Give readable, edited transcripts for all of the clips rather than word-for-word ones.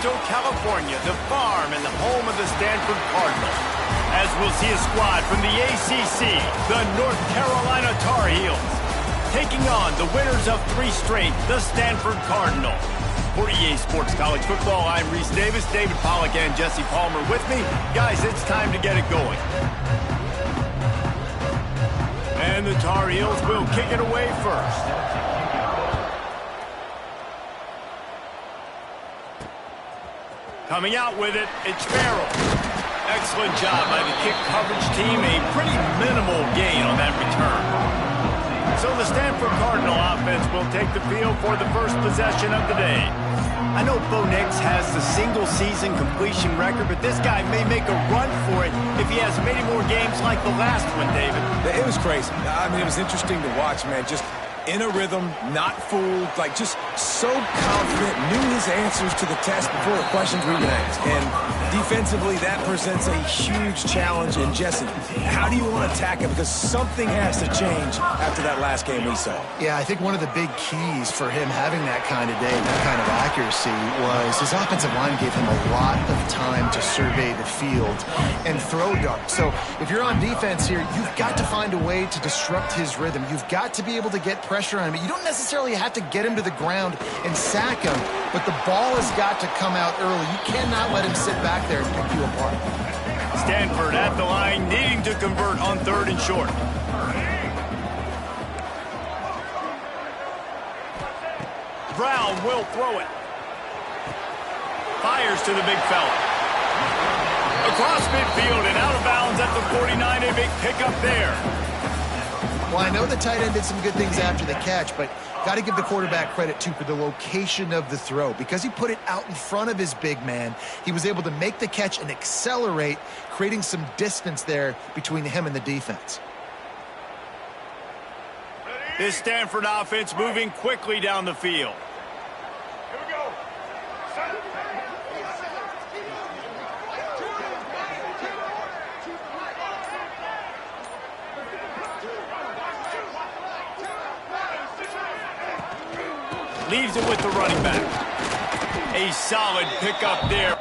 Sacramento, California, the farm and the home of the Stanford Cardinal. As we'll see a squad from the ACC, the North Carolina Tar Heels, taking on the winners of 3 straight, the Stanford Cardinal. For EA Sports College Football, I'm Reese Davis, David Pollack and Jesse Palmer with me. Guys, it's time to get it going. And the Tar Heels will kick it away first. Coming out with it, it's Farrell. Excellent job by the kick coverage team. A pretty minimal gain on that return. So the Stanford Cardinal offense will take the field for the first possession of the day. I know Bo Nix has the single-season completion record, but this guy may make a run for it if he has many more games like the last one, David. It was crazy. I mean, it was interesting to watch, man. Just in a rhythm, not fooled, like just so confident, knew his answers to the test before the questions were even asked. And defensively, that presents a huge challenge. And Jesse, how do you want to attack it? Because something has to change after that last game we saw. Yeah, I think one of the big keys for him having that kind of day, that kind of accuracy, was his offensive line gave him a lot of time to survey the field and throw darts. So if you're on defense here, you've got to find a way to disrupt his rhythm. You've got to be able to get pressure on him. You don't necessarily have to get him to the ground and sack him, but the ball has got to come out early. You cannot let him sit back there and pick you apart. Stanford at the line, needing to convert on 3rd and short. Brown will throw it. Fires to the big fella. Across midfield and out of bounds at the 49. A big pickup there. Well, I know the tight end did some good things after the catch, but got to give the quarterback credit, too, for the location of the throw. Because he put it out in front of his big man, he was able to make the catch and accelerate, creating some distance there between him and the defense. This Stanford offense moving quickly down the field. Here we go. Set. Leaves it with the running back. A solid pickup there.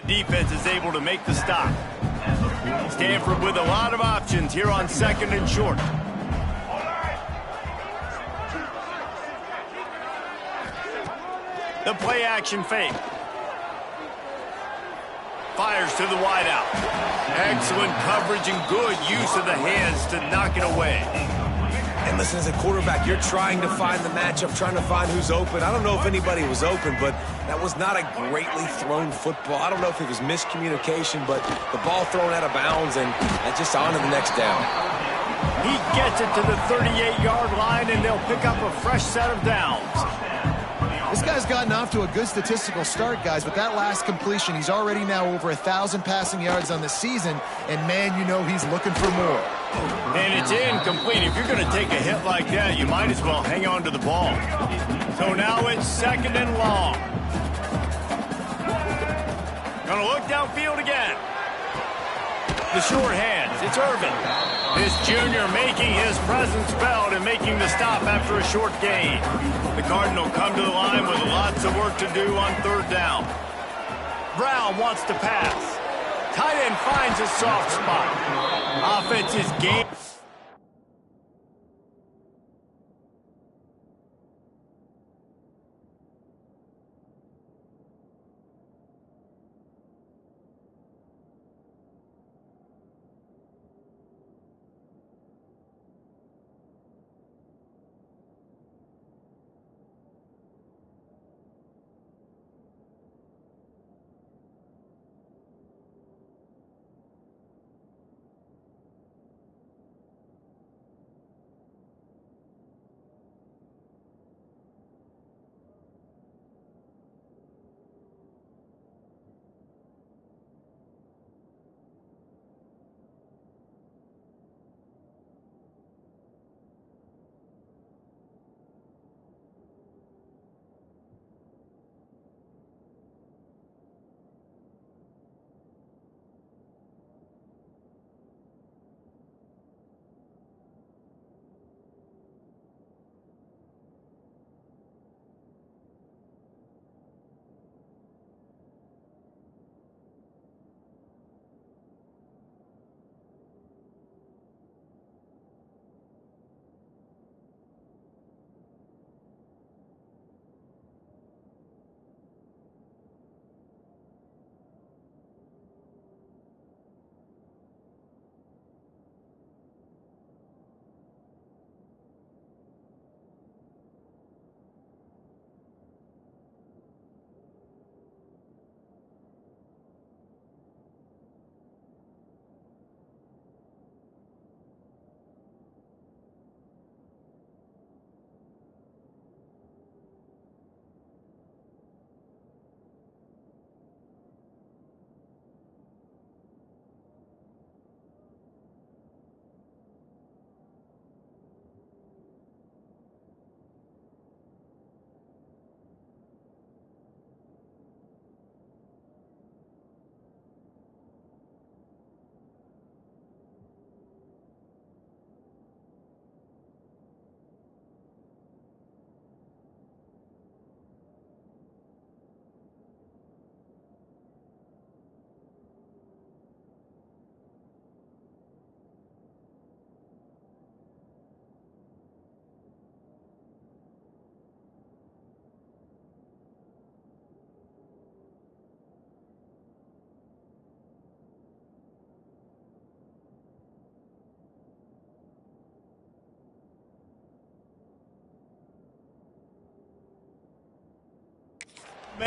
Defense is able to make the stop. Stanford with a lot of options here on 2nd and short. The play action fake. Fires to the wideout. Excellent coverage and good use of the hands to knock it away. And listen, as a quarterback, you're trying to find the matchup, trying to find who's open. I don't know if anybody was open, but that was not a greatly thrown football. I don't know if it was miscommunication, but the ball thrown out of bounds and just on to the next down. He gets it to the 38-yard line, and they'll pick up a fresh set of downs. This guy's gotten off to a good statistical start, guys, but that last completion, he's already now over 1,000 passing yards on the season, and man, you know he's looking for more. And it's incomplete. If you're going to take a hit like that, you might as well hang on to the ball. So now it's 2nd and long. Going to look downfield again. The short hands, it's Irvin. This junior making his presence felt and making the stop after a short gain. The Cardinal come to the line with lots of work to do on 3rd down. Brown wants to pass. Tight end finds a soft spot. Offense is game.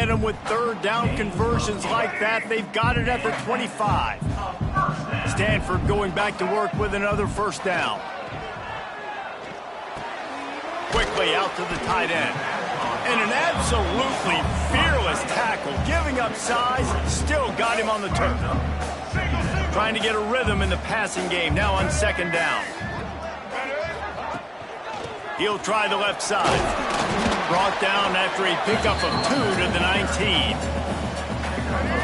Momentum with 3rd down conversions like that. They've got it at the 25. Stanford going back to work with another 1st down. Quickly out to the tight end. And an absolutely fearless tackle. Giving up size, still got him on the turf. Trying to get a rhythm in the passing game. Now on 2nd down. He'll try the left side. Brought down after a pickup of 2 to the 19.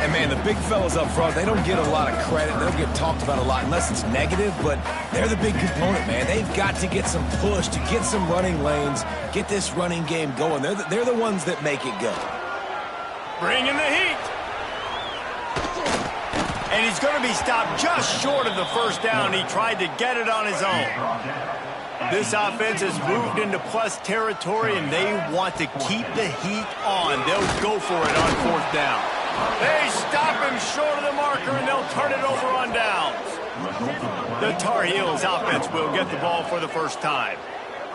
And, man, the big fellas up front, they don't get a lot of credit. They don't get talked about a lot unless it's negative, but they're the big component, man. They've got to get some push, to get some running lanes, get this running game going. They're the ones that make it go. Bringing the heat. And he's going to be stopped just short of the 1st down. He tried to get it on his own. This offense has moved into plus territory, and they want to keep the heat on. They'll go for it on 4th down. They stop him short of the marker, and they'll turn it over on downs. The Tar Heels offense will get the ball for the first time.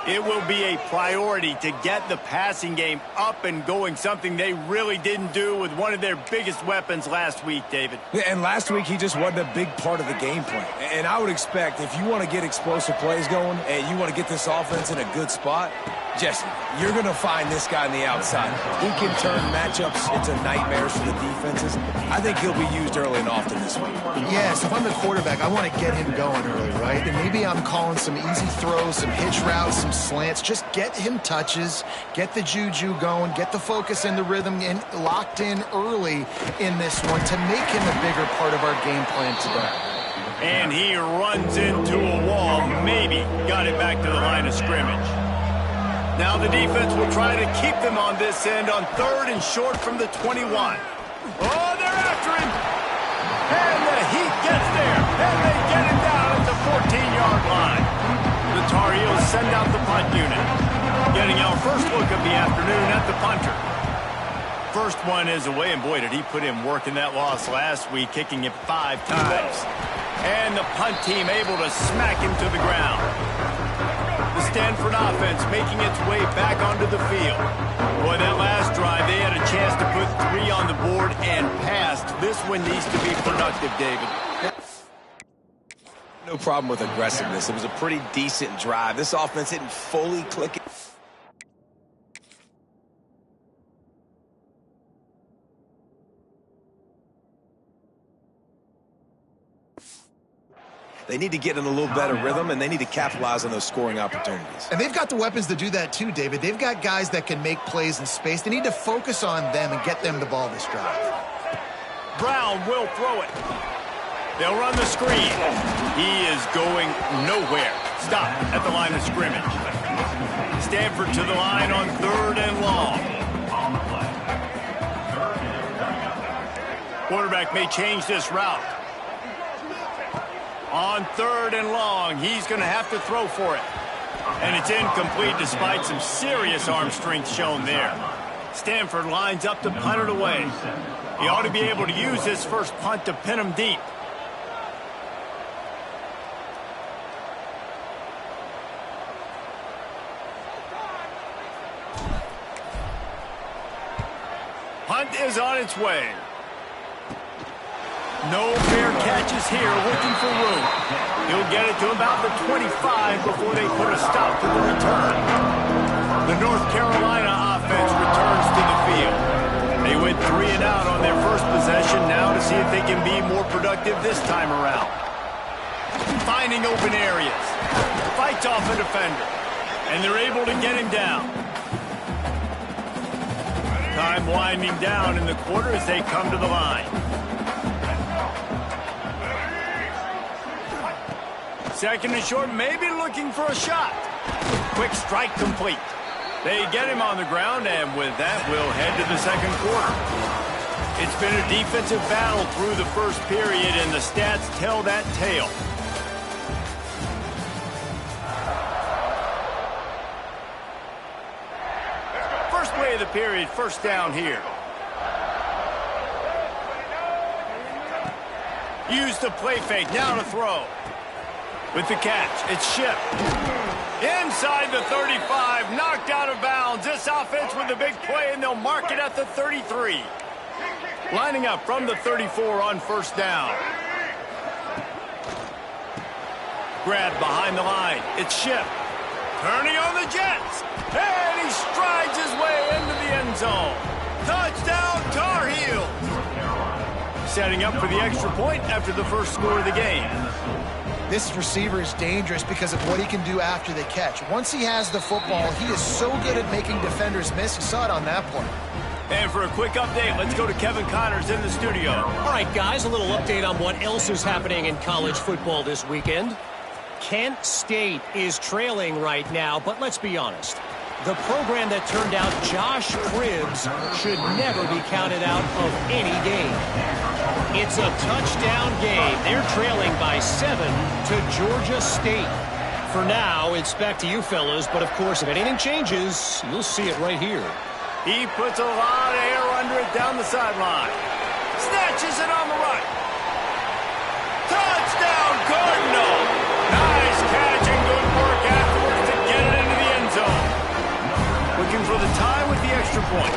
It will be a priority to get the passing game up and going, something they really didn't do with one of their biggest weapons last week, David. Yeah, and last week he just wasn't a big part of the game plan. And I would expect if you want to get explosive plays going and you want to get this offense in a good spot, Jesse, you're going to find this guy on the outside. He can turn matchups into nightmares for the defenses. I think he'll be used early and often this week. Yes, if I'm the quarterback, I want to get him going early, right? And maybe I'm calling some easy throws, some hitch routes, some slants. Just get him touches, get the juju going, get the focus and the rhythm locked in early in this one to make him a bigger part of our game plan today. And he runs into a wall, maybe got it back to the line of scrimmage. Now the defense will try to keep them on this end on 3rd and short from the 21. Oh, they're after him. And the Heat gets there. And they get him down at the 14-yard line. The Tar Heels send out the punt unit. Getting our first look of the afternoon at the punter. First one is away, and boy, did he put in work in that loss last week, kicking it 5 times. And the punt team able to smack him to the ground. The Stanford offense making its way back onto the field. Boy, that last drive, they had a chance to put 3 on the board and passed. This one needs to be productive, David. No problem with aggressiveness. It was a pretty decent drive. This offense didn't fully click it. They need to get in a little better rhythm, and they need to capitalize on those scoring opportunities. And they've got the weapons to do that too, David. They've got guys that can make plays in space. They need to focus on them and get them the ball this drive. Brown will throw it. They'll run the screen. He is going nowhere. Stop at the line of scrimmage. Stanford to the line on 3rd and long. Quarterback may change this route. On 3rd and long, he's going to have to throw for it. And it's incomplete despite some serious arm strength shown there. Stanford lines up to punt it away. He ought to be able to use his first punt to pin him deep. Punt is on its way. No fair catches here, looking for room. He'll get it to about the 25 before they put a stop to the return. The North Carolina offense returns to the field. They went 3 and out on their first possession, now to see if they can be more productive this time around. Finding open areas. Fights off a defender. And they're able to get him down. Time winding down in the quarter as they come to the line. Second and short, maybe looking for a shot. Quick strike complete. They get him on the ground, and with that, we'll head to the second quarter. It's been a defensive battle through the first period, and the stats tell that tale. First play of the period, first down here. Use the play fake, now to throw. With the catch, it's Shipp. Inside the 35, knocked out of bounds. This offense with a big play, and they'll mark it at the 33. Lining up from the 34 on first down. Grab behind the line. It's Shipp. Turning on the Jets. And he strides his way into the end zone. Touchdown, Tar Heels. Setting up for the extra point after the first score of the game. This receiver is dangerous because of what he can do after the catch. Once he has the football, he is so good at making defenders miss. You saw it on that play. And for a quick update, let's go to Kevin Connors in the studio. All right, guys, a little update on what else is happening in college football this weekend. Kent State is trailing right now, but let's be honest. The program that turned out Josh Cribbs should never be counted out of any game. It's a touchdown game. They're trailing by 7 to Georgia State. For now, it's back to you fellas, but of course, if anything changes, you'll see it right here. He puts a lot of air under it down the sideline. Snatches it on the right. Touchdown, Cardinal! Nice catch and good work afterwards to get it into the end point.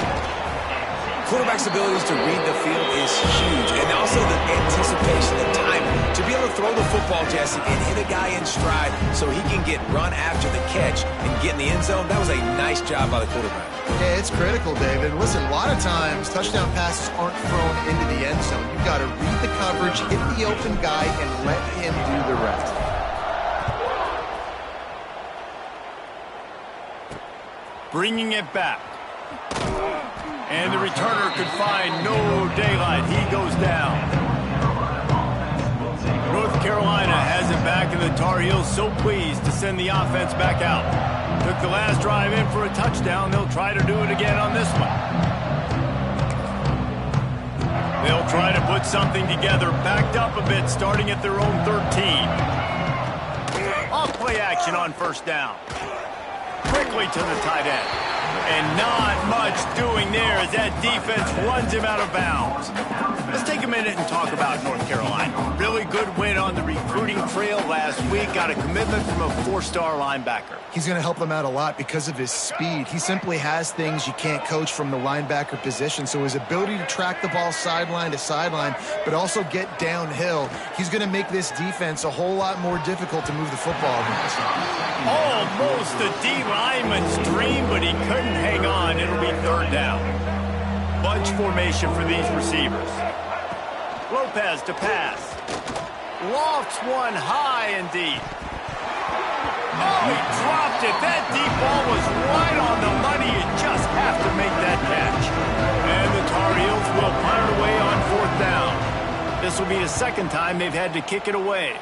Quarterback's abilities to read the field is huge, and also the anticipation, the timing. To be able to throw the football, Jesse, and hit a guy in stride so he can get run after the catch and get in the end zone, that was a nice job by the quarterback. Yeah, it's critical, David. Listen, a lot of times touchdown passes aren't thrown into the end zone. You've got to read the coverage, hit the open guy, and let him do the rest. Bringing it back. And the returner could find no daylight. He goes down. North Carolina has it back, and the Tar Heels so pleased to send the offense back out. Took the last drive in for a touchdown. They'll try to do it again on this one. They'll try to put something together, backed up a bit, starting at their own 13. Off play action on first down. Quickly to the tight end. And not much doing there as that defense runs him out of bounds. Let's take a minute and talk about North Carolina. Really good win on the recruiting trail last week. Got a commitment from a 4-star linebacker. He's going to help them out a lot because of his speed. He simply has things you can't coach from the linebacker position. So his ability to track the ball sideline to sideline, but also get downhill, he's going to make this defense a whole lot more difficult to move the football against. Almost a D lineman's dream, but he couldn't hang on. It'll be third down. Bunch formation for these receivers. Lopez to pass. Lofts one high and deep. Oh, he dropped it. That deep ball was right on the money. You just have to make that catch. And the Tar Heels will punt it away on fourth down. This will be the second time they've had to kick it away.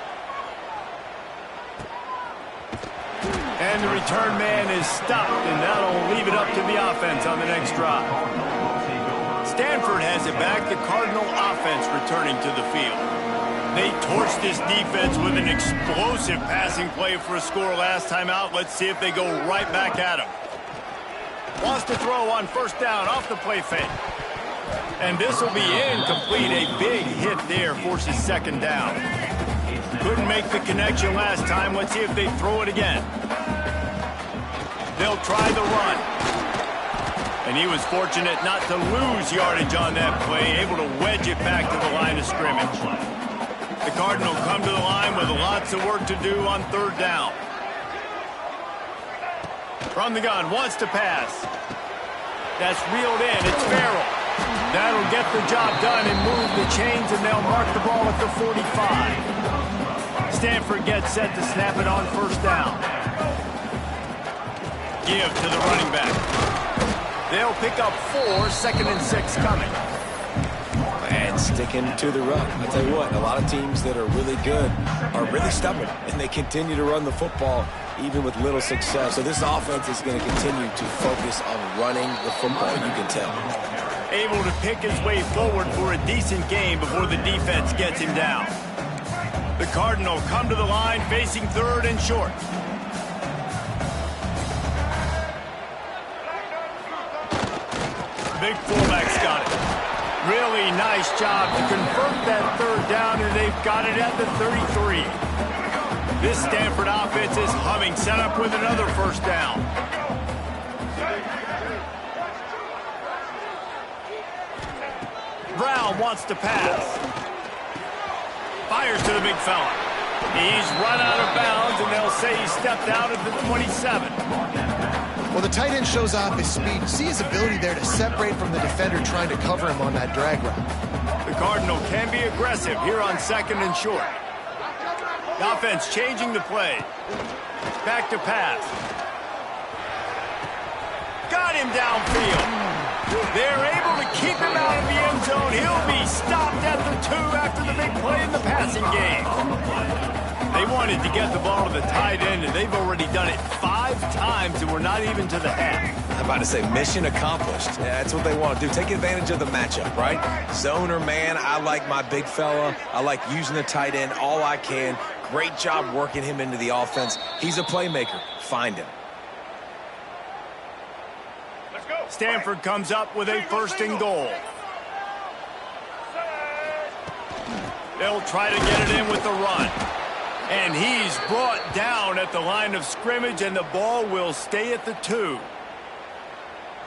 And the return man is stopped, and that'll leave it up to the offense on the next drive. Stanford has it back. The Cardinal offense returning to the field. They torched this defense with an explosive passing play for a score last time out. Let's see if they go right back at him. Wants to throw on first down off the play fake. And this will be incomplete. A big hit there forces second down. Couldn't make the connection last time. Let's see if they throw it again. They'll try the run. And he was fortunate not to lose yardage on that play, able to wedge it back to the line of scrimmage. The Cardinal come to the line with lots of work to do on third down. From the gun, wants to pass. That's reeled in. It's Farrell. That'll get the job done and move the chains, and they'll mark the ball at the 45. Stanford gets set to snap it on first down. Give to the running back. They'll pick up 4, 2nd and 6 coming. And sticking to the run. I'll tell you what, a lot of teams that are really good are really stubborn, and they continue to run the football even with little success. So this offense is going to continue to focus on running the football, you can tell. Able to pick his way forward for a decent game before the defense gets him down. The Cardinal come to the line facing third and short. Big fullback's got it. Really nice job to convert that third down, and they've got it at the 33. This Stanford offense is humming, set up with another first down. Brown wants to pass. Fires to the big fella. He's run out of bounds, and they'll say he stepped out at the 27. Well, the tight end shows off his speed. You see his ability there to separate from the defender trying to cover him on that drag route. The Cardinal can be aggressive here on 2nd and short. The offense changing the play. Back to pass. Got him downfield. They're able to keep him out of the end zone. He'll be stopped at the 2 after the big play in the passing game. They wanted to get the ball to the tight end, and they've already done it 5 times, and we're not even to the half. I'm about to say, mission accomplished. Yeah, that's what they want to do. Take advantage of the matchup, right? Zone or man, I like my big fella. I like using the tight end all I can. Great job working him into the offense. He's a playmaker. Find him. Stanford comes up with a 1st and goal. They'll try to get it in with the run. And he's brought down at the line of scrimmage, and the ball will stay at the 2.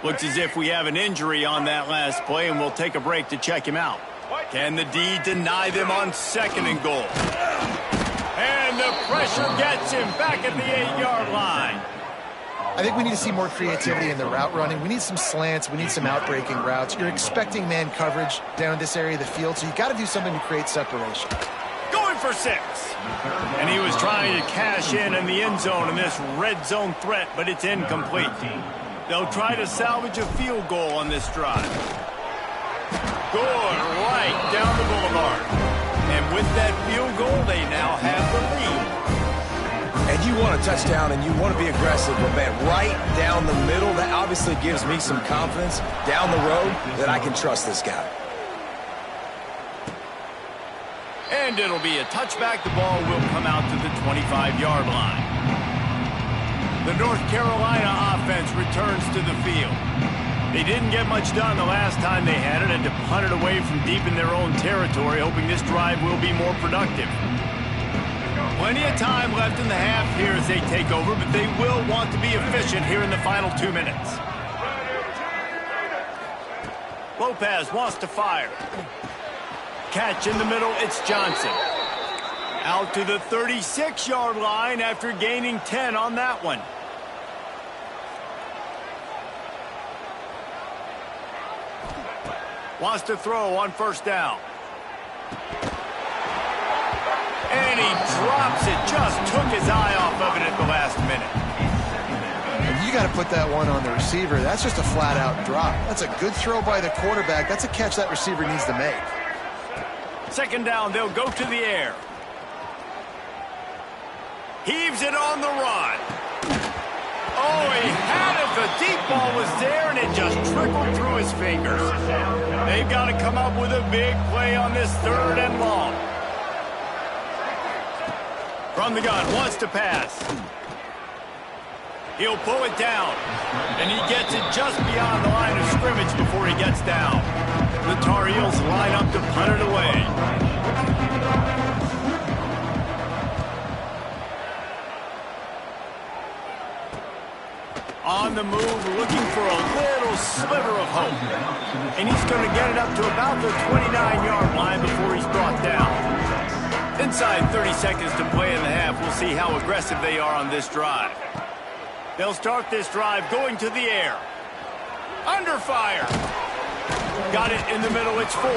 Looks as if we have an injury on that last play, and we'll take a break to check him out. Can the D deny them on 2nd and goal? And the pressure gets him back at the 8-yard line. I think we need to see more creativity in the route running. We need some slants. We need some outbreaking routes. You're expecting man coverage down in this area of the field, so you got to do something to create separation. Going for 6. And he was trying to cash in the end zone in this red zone threat, but it's incomplete. They'll try to salvage a field goal on this drive. Good, right down the boulevard. And with that field goal, they now have the lead. And you want a touchdown and you want to be aggressive, but man, right down the middle, that obviously gives me some confidence down the road that I can trust this guy. And it'll be a touchback. The ball will come out to the 25-yard line. The North Carolina offense returns to the field. They didn't get much done the last time they had it, and to punt it away from deep in their own territory, hoping this drive will be more productive. Plenty of time left in the half here as they take over, but they will want to be efficient here in the final 2 minutes. Lopez wants to fire. Catch in the middle, it's Johnson. Out to the 36-yard line after gaining 10 on that one. Wants to throw on 1st down. And he drops it. Just took his eye off of it at the last minute. And you got to put that one on the receiver. That's just a flat-out drop. That's a good throw by the quarterback. That's a catch that receiver needs to make. 2nd down, they'll go to the air. Heaves it on the run. Oh, he had it. The deep ball was there, and it just trickled through his fingers. They've got to come up with a big play on this 3rd and long. From the gun, wants to pass. He'll pull it down, and he gets it just beyond the line of scrimmage before he gets down. The Tar Heels line up to punt it away. On the move, looking for a little sliver of hope. And he's going to get it up to about the 29-yard line before he's brought down. Inside 30 seconds to play in the half. We'll see how aggressive they are on this drive. They'll start this drive going to the air. Under fire. Got it in the middle. It's 4.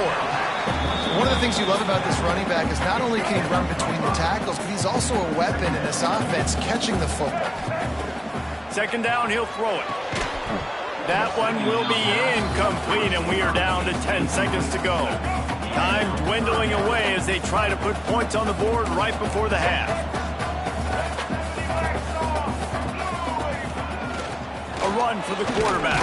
One of the things you love about this running back is not only can he run between the tackles, but he's also a weapon in this offense catching the football. 2nd down, he'll throw it. That one will be incomplete, and we are down to 10 seconds to go. Time dwindling away as they try to put points on the board right before the half. A run for the quarterback.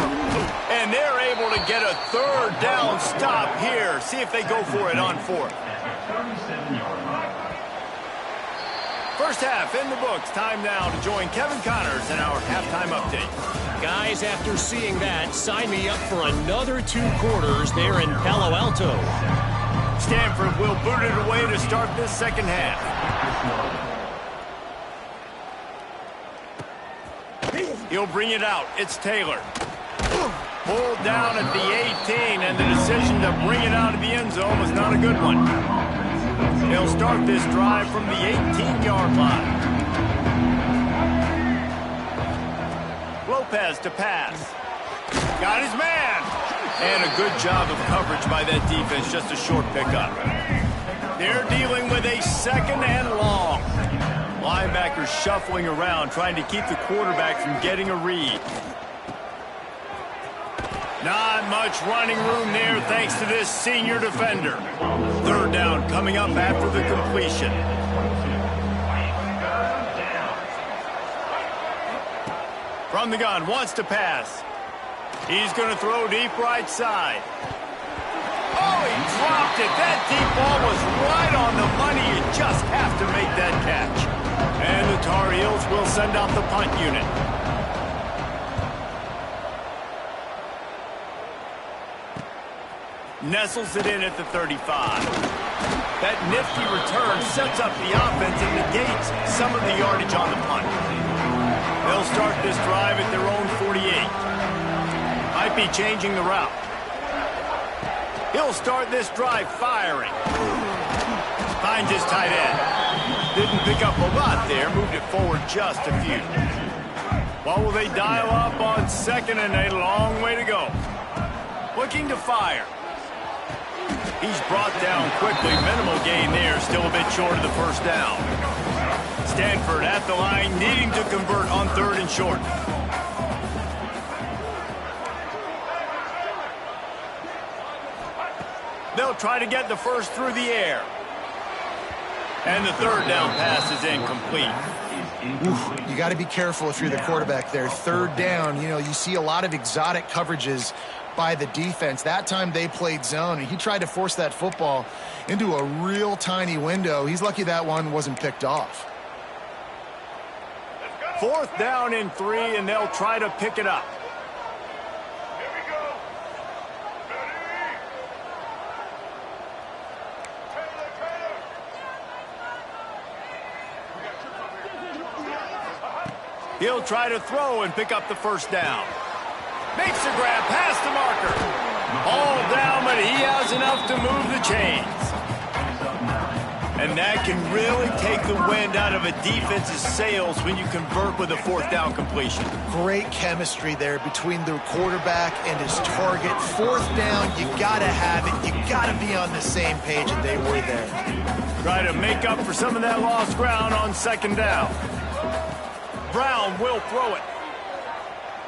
And they're able to get a 3rd down stop here. See if they go for it on 4th. First half in the books. Time now to join Kevin Connors in our halftime update. Guys, after seeing that, sign me up for another 2 quarters there in Palo Alto. Stanford will boot it away to start this 2nd half. He'll bring it out. It's Taylor. Pulled down at the 18, and the decision to bring it out of the end zone was not a good one. They'll start this drive from the 18-yard line. Lopez to pass. Got his man. And a good job of coverage by that defense. Just a short pickup. They're dealing with a 2nd and long. Linebackers shuffling around, trying to keep the quarterback from getting a read. Not much running room there thanks to this senior defender. 3rd down coming up after the completion. From the gun, wants to pass. He's going to throw deep right side. Oh, he dropped it. That deep ball was right on the money. You just have to make that catch. And the Tar Heels will send out the punt unit. Nestles it in at the 35. That nifty return sets up the offense and negates some of the yardage on the punt. They'll start this drive at their own 48. might be changing the route. He'll start this drive firing. Finds his tight end. Didn't pick up a lot there. Moved it forward just a few. What will they dial up on second and a long way to go? Looking to fire. He's brought down quickly. Minimal gain there. Still a bit short of the first down. Stanford at the line, needing to convert on 3rd and short. They'll try to get the first through the air. And the 3rd down pass is incomplete. Oof, you got to be careful if you're the quarterback there. 3rd down, you see a lot of exotic coverages by the defense. That time they played zone, and he tried to force that football into a real tiny window. He's lucky that one wasn't picked off. 4th down and 3, and they'll try to pick it up. Here we go. Ready? He'll try to throw and pick up the first down. Makes the grab past the marker. All down, but he has enough to move the chains. And that can really take the wind out of a defense's sails when you convert with a 4th down completion. Great chemistry there between the quarterback and his target. 4th down, you got to have it. You got to be on the same page, and they were there. Try to make up for some of that lost ground on 2nd down. Brown will throw it.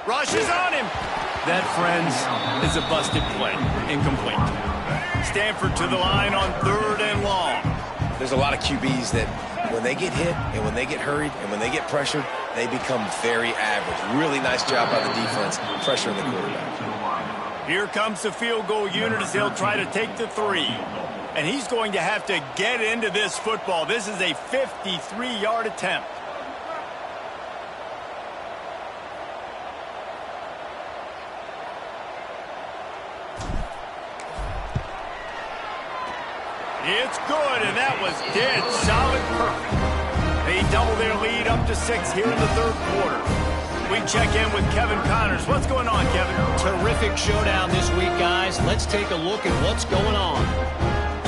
Rushes on him. That, friends, is a busted play. Incomplete. Stanford to the line on 3rd and long. There's a lot of QBs that when they get hit and when they get hurried and when they get pressured, they become very average. Really nice job by the defense pressuring the quarterback. Here comes the field goal unit as they'll try to take the 3. And he's going to have to get into this football. This is a 53-yard attempt. It's good, and that was dead solid perfect. They double their lead up to 6 here in the 3rd quarter. We check in with Kevin Connors. What's going on, Kevin? Terrific showdown this week, guys. Let's take a look at what's going on.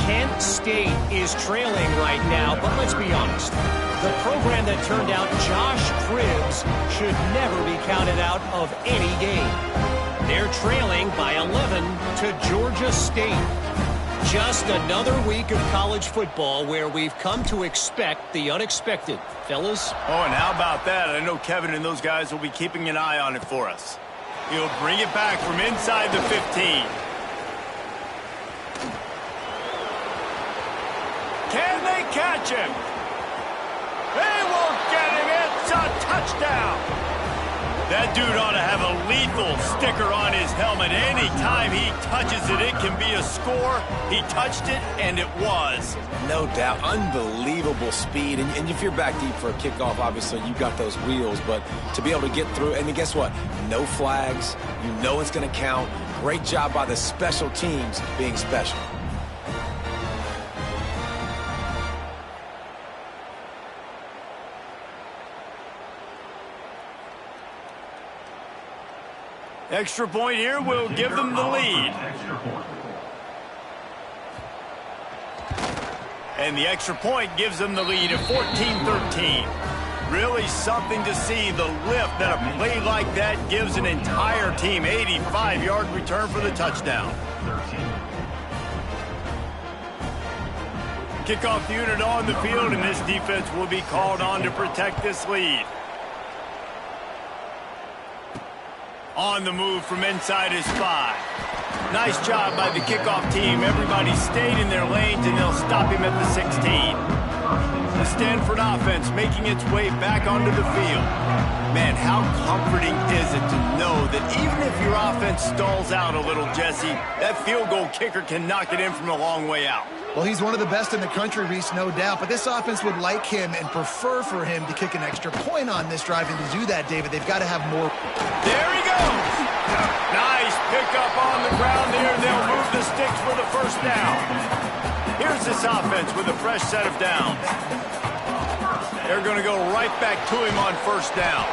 Kent State is trailing right now, but let's be honest. The program that turned out Josh Cribbs should never be counted out of any game. They're trailing by 11 to Georgia State. Just another week of college football where we've come to expect the unexpected. Fellas? Oh, and how about that? I know Kevin and those guys will be keeping an eye on it for us. He'll bring it back from inside the 15. Can they catch him? They won't get him. It's a touchdown. That dude ought to have a lethal sticker on his helmet. Anytime he touches it, it can be a score. He touched it, and it was. No doubt. Unbelievable speed. And if you're back deep for a kickoff, obviously you got those wheels. But to be able to get through, and guess what? No flags. You know it's going to count. Great job by the special teams being special. Extra point here will give them the lead. And the extra point gives them the lead at 14-13. Really something to see, the lift that a play like that gives an entire team. 85-yard return for the touchdown. Kickoff unit on the field, and this defense will be called on to protect this lead. On the move from inside his 5. Nice job by the kickoff team. Everybody stayed in their lanes, and they'll stop him at the 16. The Stanford offense making its way back onto the field. Man, how comforting is it to know that even if your offense stalls out a little, Jesse, that field goal kicker can knock it in from a long way out. Well, he's one of the best in the country, Reese, no doubt. But this offense would like him and prefer for him to kick an extra point on this drive. And to do that, David, they've got to have more. There he goes. Nice pickup on the ground there. They'll move the sticks for the first down. Here's this offense with a fresh set of downs. They're going to go right back to him on first down.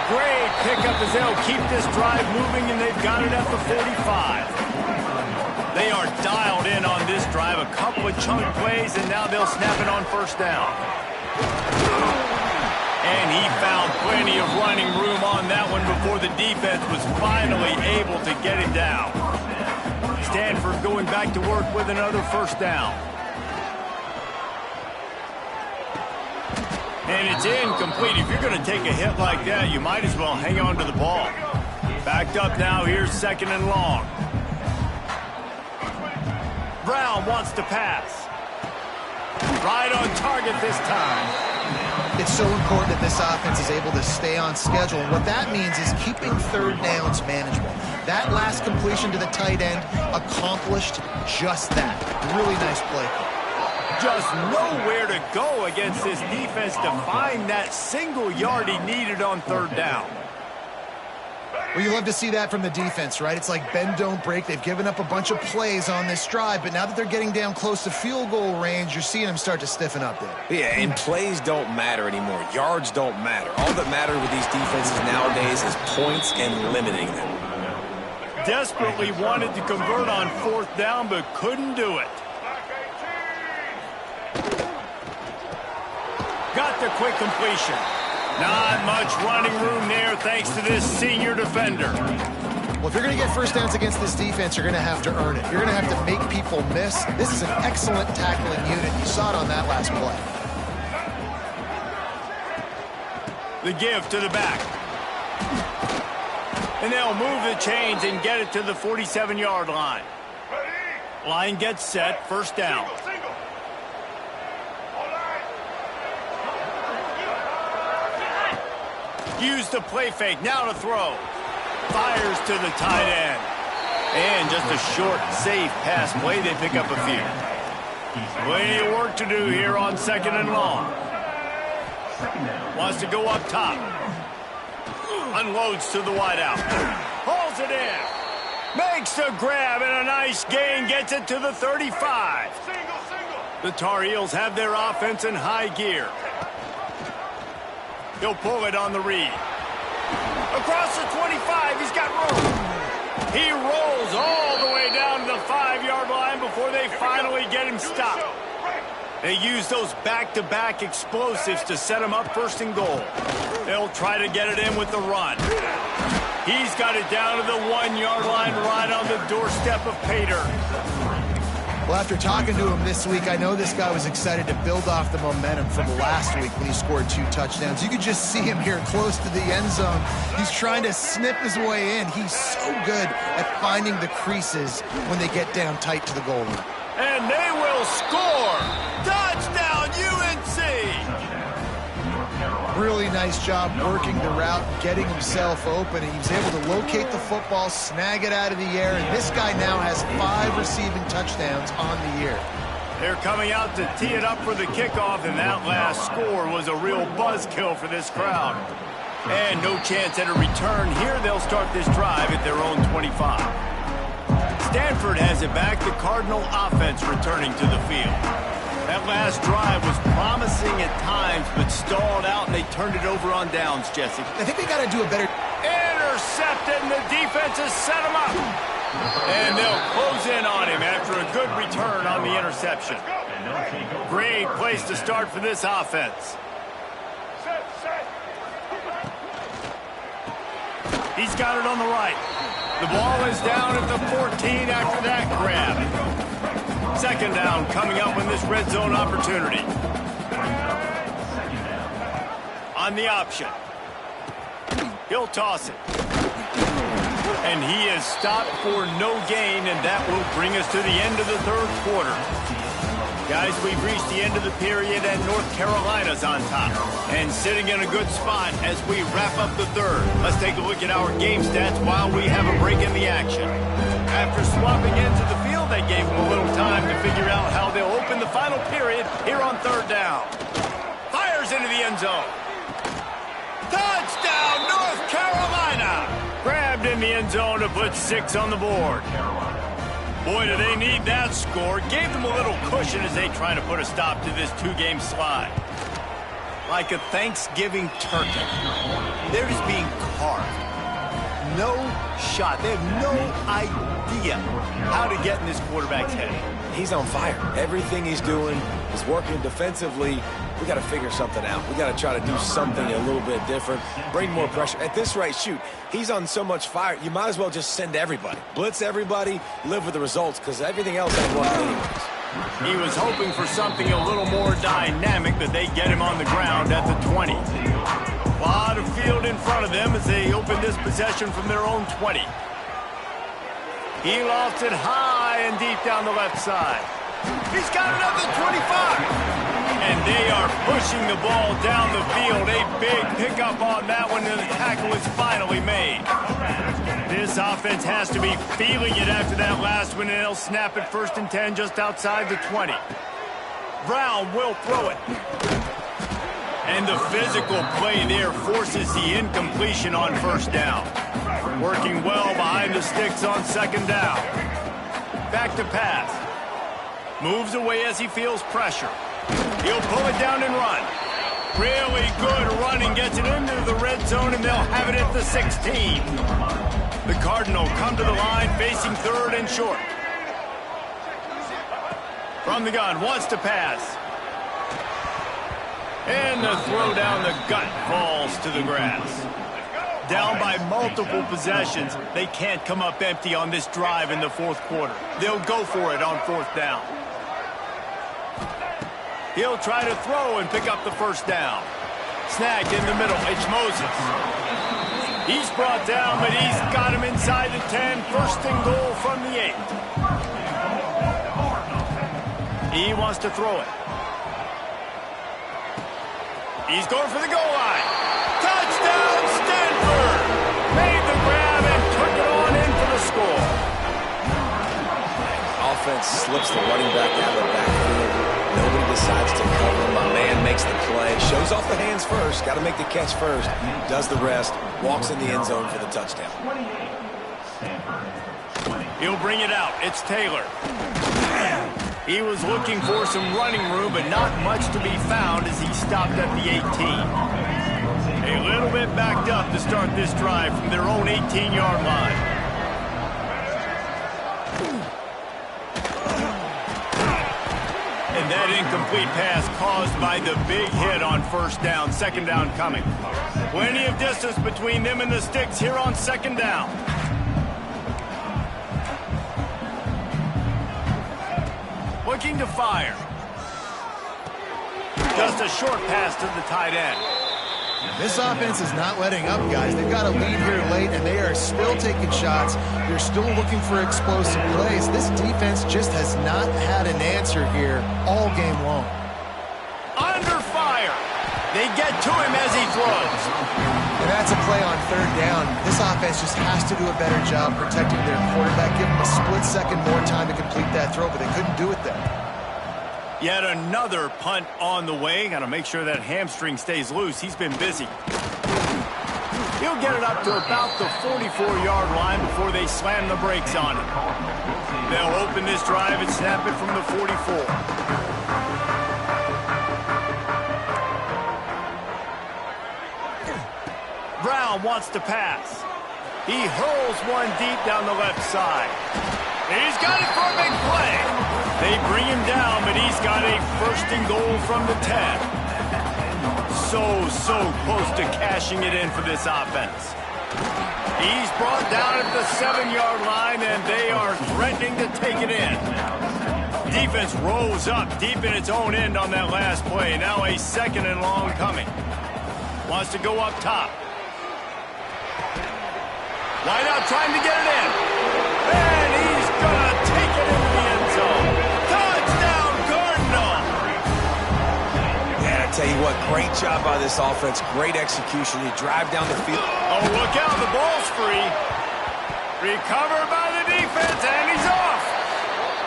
Great pickup as they'll keep this drive moving, and they've got it at the 45. They are dialed in on this drive. A couple of chunk plays, and now they'll snap it on first down. And he found plenty of running room on that one before the defense was finally able to get it down. Stanford going back to work with another first down. And it's incomplete. If you're going to take a hit like that, you might as well hang on to the ball. Backed up now. Here's second and long. Brown wants to pass. Right on target this time. It's so important that this offense is able to stay on schedule. And what that means is keeping third downs manageable. That last completion to the tight end accomplished just that. Really nice play. Just nowhere to go against this defense to find that single yard he needed on third down. Well, you love to see that from the defense, right? It's like bend, don't break. They've given up a bunch of plays on this drive, but now that they're getting down close to field goal range, you're seeing them start to stiffen up there. Yeah, and plays don't matter anymore. Yards don't matter. All that matters with these defenses nowadays is points and limiting them. Desperately wanted to convert on fourth down, but couldn't do it. Got the quick completion. Not much running room there thanks to this senior defender. Well, if you're going to get first downs against this defense, you're going to have to earn it. You're going to have to make people miss. This is an excellent tackling unit. You saw it on that last play. The give to the back. And they'll move the chains and get it to the 47-yard line. Line gets set, first down. Use the play fake, now to throw. Fires to the tight end. And just a short, safe pass play. They pick up a few. Plenty of work to do here on second and long. Wants to go up top. Unloads to the wideout. Hauls it in. Makes the grab and a nice gain. Gets it to the 35. The Tar Heels have their offense in high gear. He'll pull it on the read. Across the 25, he's got room. He rolls all the way down to the 5-yard line before they finally get him stopped. They use those back-to-back explosives to set him up first and goal. They'll try to get it in with the run. He's got it down to the 1-yard line right on the doorstep of Pater. Well, after talking to him this week, I know this guy was excited to build off the momentum from last week when he scored 2 touchdowns. You could just see him here close to the end zone. He's trying to snip his way in. He's so good at finding the creases when they get down tight to the goal line. And they will score! Touchdown, UNC! Really nice job working the route, getting himself open, and he was able to locate the football, snag it out of the air, and this guy now has 5 receiving touchdowns on the year. They're coming out to tee it up for the kickoff, and that last score was a real buzzkill for this crowd. And no chance at a return here. They'll start this drive at their own 25. Stanford has it back. The Cardinal offense returning to the field. That last drive was promising at times, but stalled out, and they turned it over on downs, Jesse. I think they got to do a better... Intercepted, and the defense has set him up. And they'll close in on him after a good return on the interception. Great place to start for this offense. He's got it on the right. The ball is down at the 14 after that grab. Second down coming up in this red zone opportunity. On the option. He'll toss it. And he is stopped for no gain, and that will bring us to the end of the third quarter. Guys, we've reached the end of the period, and North Carolina's on top. And sitting in a good spot as we wrap up the third. Let's take a look at our game stats while we have a break in the action. After swapping into the field, they gave them a little time to figure out how they'll open the final period here on third down. Fires into the end zone. Touchdown, North Carolina! Grabbed in the end zone to put 6 on the board. Boy, do they need that score. Gave them a little cushion as they try to put a stop to this 2-game slide. like a Thanksgiving turkey. They're just being carved. No shot. They have no idea how to get in this quarterback's head. He's on fire. Everything he's doing is working defensively. We got to figure something out. We got to try to do something a little bit different, bring more pressure. At this rate, shoot, he's on so much fire, you might as well just send everybody. Blitz everybody, live with the results, because everything else ain't working anyways. He was hoping for something a little more dynamic, but they get him on the ground at the 20. A lot of field in front of them as they open this possession from their own 20. He lofts it high and deep down the left side. He's got another 25. And they are pushing the ball down the field. A big pickup on that one, and the tackle is finally made. This offense has to be feeling it after that last one, and they'll snap it 1st and 10 just outside the 20. Brown will throw it. And the physical play there forces the incompletion on 1st down. Working well behind the sticks on 2nd down. Back to pass. Moves away as he feels pressure. He'll pull it down and run. Really good running, gets it into the red zone, and they'll have it at the 16. The Cardinal come to the line, facing 3rd and short. From the gun, wants to pass. And the throw down the gut falls to the grass. Down by multiple possessions, they can't come up empty on this drive in the 4th quarter. They'll go for it on 4th down. He'll try to throw and pick up the 1st down. Snagged in the middle, it's Moses. He's brought down, but he's got him inside the 10. 1st and goal from the 8. He wants to throw it. He's going for the goal line. Touchdown, Stanford! Made the grab and took it on in for the score. Offense slips the running back out of the backfield. Nobody decides to cover him. My man makes the play. Shows off the hands first. Got to make the catch first. Does the rest. Walks in the end zone for the touchdown. He'll bring it out. It's Taylor. He was looking for some running room, but not much to be found as he stopped at the 18. A little bit backed up to start this drive from their own 18-yard line. And that incomplete pass caused by the big hit on 1st down. 2nd down coming. Plenty of distance between them and the sticks here on 2nd down. Looking to fire. Just a short pass to the tight end. This offense is not letting up, guys. They've got a lead here late, and they are still taking shots. They're still looking for explosive plays. This defense just has not had an answer here all game long. Under fire. They get to him as he throws. And that's a play on 3rd down. This offense just has to do a better job protecting their quarterback. Give them a split second more time to complete that throw, but they couldn't do it there. Yet another punt on the way. Got to make sure that hamstring stays loose. He's been busy. He'll get it up to about the 44-yard line before they slam the brakes on it. They'll open this drive and snap it from the 44. Brown wants to pass. He hurls one deep down the left side. He's got it for a big play. They bring him down, but he's got a 1st and goal from the 10. So close to cashing it in for this offense. He's brought down at the 7-yard line, and they are threatening to take it in. Defense rolls up deep in its own end on that last play. Now a 2nd and long coming. Wants to go up top. Wide out trying to get it in. And he's going to take it into the end zone. Touchdown, Cardinal! Yeah, I tell you what, great job by this offense. Great execution. You drive down the field. Oh, look out, the ball's free. Recovered by the defense, and he's off.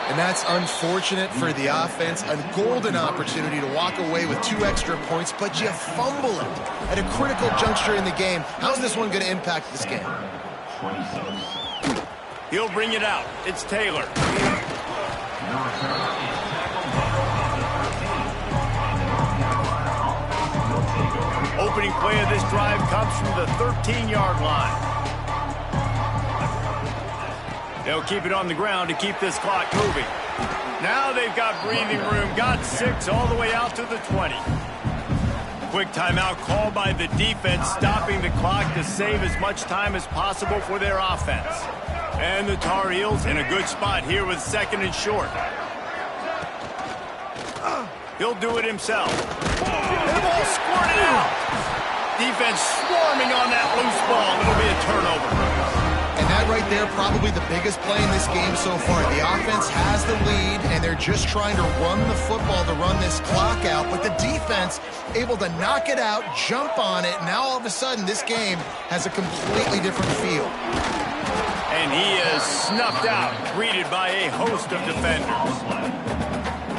And that's unfortunate for the offense. A golden opportunity to walk away with 2 extra points, but you fumble it at a critical juncture in the game. How's this one going to impact this game? He'll bring it out. It's Taylor. opening play of this drive comes from the 13-yard line. They'll keep it on the ground to keep this clock moving. Now they've got breathing room, got 6 all the way out to the 20. Quick timeout called by the defense, stopping the clock to save as much time as possible for their offense. And the Tar Heels in a good spot here with 2nd and short. He'll do it himself. And the ball squirted out. Defense swarming on that loose ball. It'll be a turnover. And that right there, probably the biggest play in this game so far. The offense has the lead, and they're just trying to run the football to run this clock out. But the defense able to knock it out, jump on it. Now all of a sudden, this game has a completely different feel. And he is snuffed out, greeted by a host of defenders.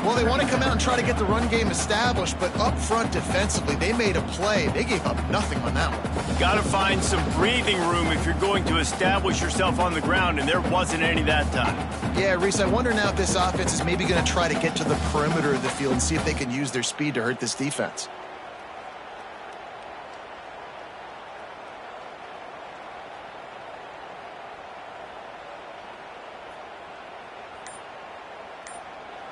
Well, they want to come out and try to get the run game established, but up front defensively, they made a play. They gave up nothing on that one. Got to find some breathing room if you're going to establish yourself on the ground, and there wasn't any that time. Yeah, Reese, I wonder now if this offense is maybe going to try to get to the perimeter of the field and see if they can use their speed to hurt this defense.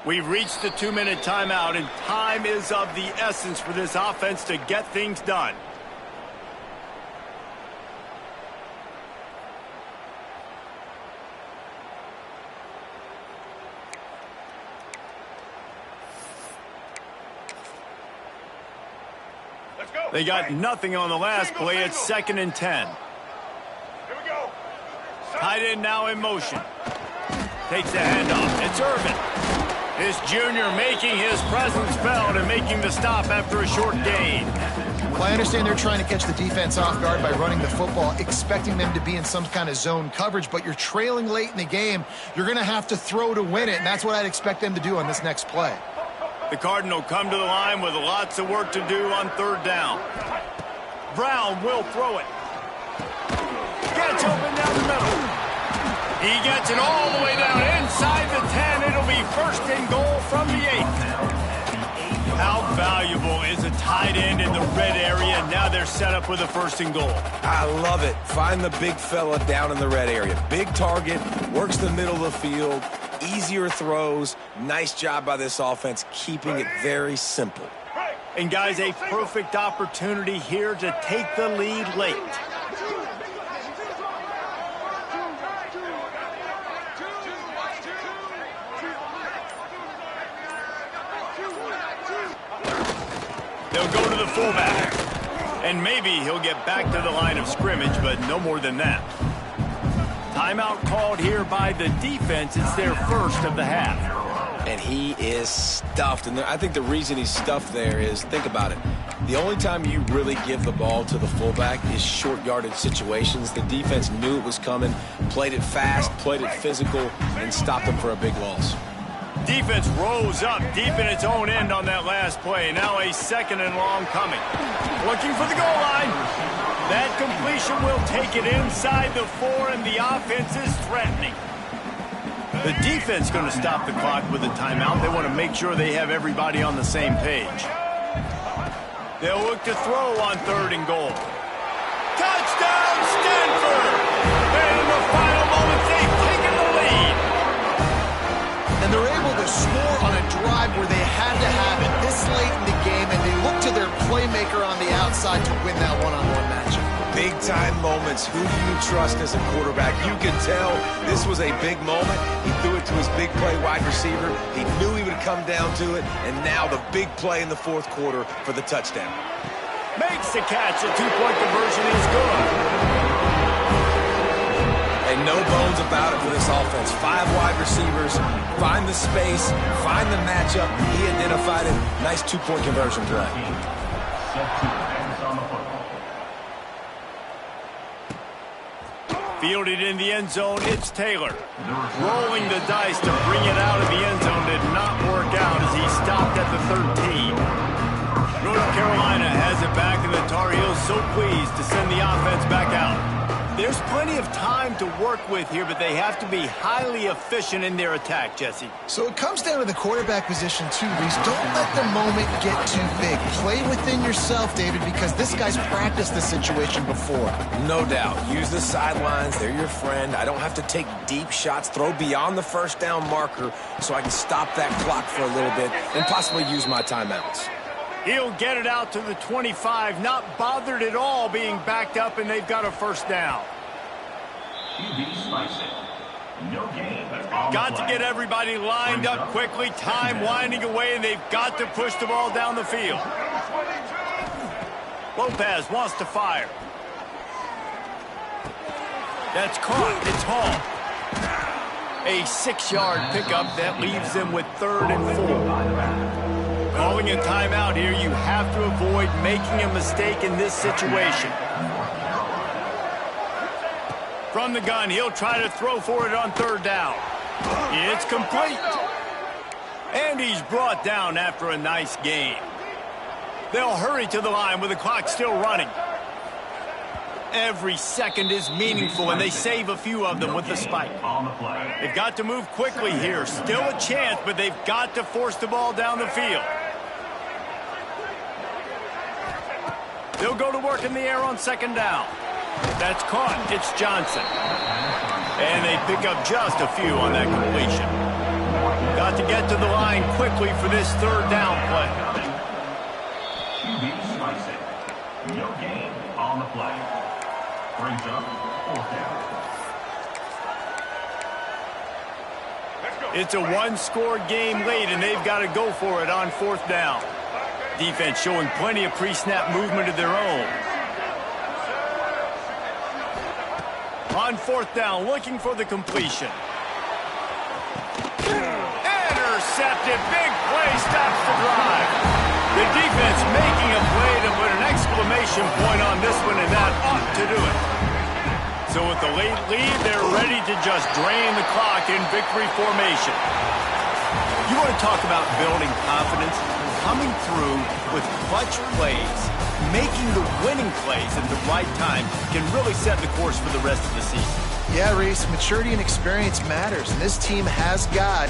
We've reached the 2-minute timeout, and time is of the essence for this offense to get things done. Let's go. They got nothing on the last play. It's 2nd and 10. Here we go. Tight end now in motion. Takes the handoff. It's Irvin. This junior making his presence felt and making the stop after a short gain. Well, I understand they're trying to catch the defense off guard by running the football, expecting them to be in some kind of zone coverage, but you're trailing late in the game. You're going to have to throw to win it, and that's what I'd expect them to do on this next play. The Cardinal come to the line with lots of work to do on 3rd down. Brown will throw it. Gets open down the middle. He gets it all the way down inside the 10. It'll be 1st and goal from the 8. How valuable is a tight end in the red area? Now they're set up with a 1st and goal. I love it. Find the big fella down in the red area. Big target, works the middle of the field, easier throws. Nice job by this offense, keeping it very simple. And guys, a perfect opportunity here to take the lead late. They'll go to the fullback. And maybe he'll get back to the line of scrimmage, but no more than that. Timeout called here by the defense. It's their first of the half. And he is stuffed. And I think the reason he's stuffed there is, think about it. The only time you really give the ball to the fullback is short yardage situations. The defense knew it was coming, played it fast, played it physical, and stopped him for a big loss. Defense rose up deep in its own end on that last play. Now a 2nd and long coming. Looking for the goal line. That completion will take it inside the 4, and the offense is threatening. The defense going to stop the clock with a timeout. They want to make sure they have everybody on the same page. They'll look to throw on 3rd and goal. Touchdown, Stanford! And in the final moments, they've taken the lead. And they're able to score on a drive where they had to have it this late in the game, and they look to their playmaker on the outside to win that one-on-one matchup. Big-time moments. Who do you trust as a quarterback? You can tell this was a big moment. He threw it to his big play wide receiver. He knew he would come down to it, and now the big play in the 4th quarter for the touchdown. Makes the catch. A 2-point conversion is good. And no bones about it for this offense. 5 wide receivers, find the space, find the matchup. He identified it. Nice 2-point conversion play. Fielded in the end zone, it's Taylor. Rolling the dice to bring it out of the end zone did not work out as he stopped at the 13. North Carolina has it back, and the Tar Heels so pleased to send the offense back out. They'll There's plenty of time to work with here, but they have to be highly efficient in their attack, Jesse. So it comes down to the quarterback position too, Reese. Don't let the moment get too big. Play within yourself, David, because this guy's practiced this situation before. No doubt. Use the sidelines. They're your friend. I don't have to take deep shots, throw beyond the first down marker so I can stop that clock for a little bit and possibly use my timeouts. He'll get it out to the 25, not bothered at all being backed up, and they've got a first down. Got to get everybody lined up quickly, time winding away, and they've got to push the ball down the field. Lopez wants to fire. That's caught. It's Hall. A 6-yard pickup that leaves them with 3rd and 4. Calling a timeout here, you have to avoid making a mistake in this situation. From the gun, he'll try to throw for it on 3rd down. It's complete. And he's brought down after a nice gain. They'll hurry to the line with the clock still running. Every second is meaningful, and they save a few of them with the spike. They've got to move quickly here. Still a chance, but they've got to force the ball down the field. They'll go to work in the air on 2nd down. That's caught. It's Johnson. And they pick up just a few on that completion. Got to get to the line quickly for this 3rd down play. No gain on the play. Brings up 4th down. It's a one-score game late, and they've got to go for it on 4th down. Defense showing plenty of pre-snap movement of their own. On 4th down, looking for the completion. Intercepted. Big play stops the drive. The defense making a play to put an exclamation point on this one, and that ought to do it. So with the late lead, they're ready to just drain the clock in victory formation. You want to talk about building confidence? Coming through with clutch plays, making the winning plays at the right time can really set the course for the rest of the season. Yeah, Reese, maturity and experience matters, and this team has got